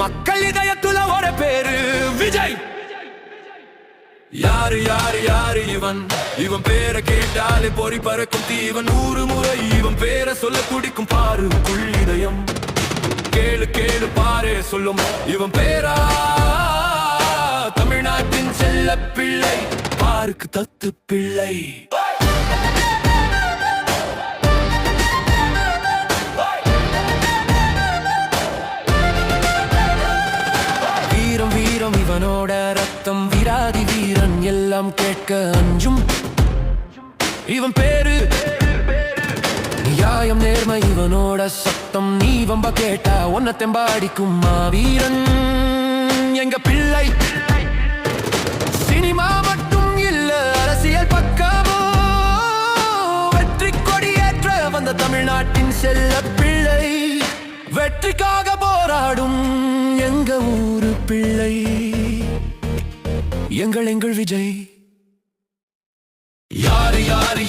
மக்கள் இதயத்துல ஒரு பேரு விஜய். யாரு யாரு யாரு இவன்? இவன் பேரை கேட்டாலே பொறி பறக்கும் தீவன். 100 முறை இவன் பேரை சொல்ல துடிக்கும் பாரு இதயம். கேளு கேளு பாரு சொல்லும் இவன் பேரா. தமிழ்நாட்டின் செல்ல பிள்ளை, பாருக்கு தத்து பிள்ளை. வீரம் வீரம் இவனோட ரத்தம், வீராதி வீரன் எல்லாம் கேட்க அஞ்சும் இவன் பேரு. நியாயம் நேர்மை இவனோட சத்தம், நீ வம்ப கேட்டா ஒன்ன தெம்பாடிக்கும் மாவீரன் எங்க பிள்ளை. சினிமா மட்டும் இல்ல, அரசியல் பக்கமோ வெற்றி கொடியேற்ற வந்த தமிழ்நாட்டின் செல்ல பிள்ளை. வெற்றிக்காக போராடும் எங்க ஊரு பிள்ளை, எங்கள் விஜய். யாரு யாரு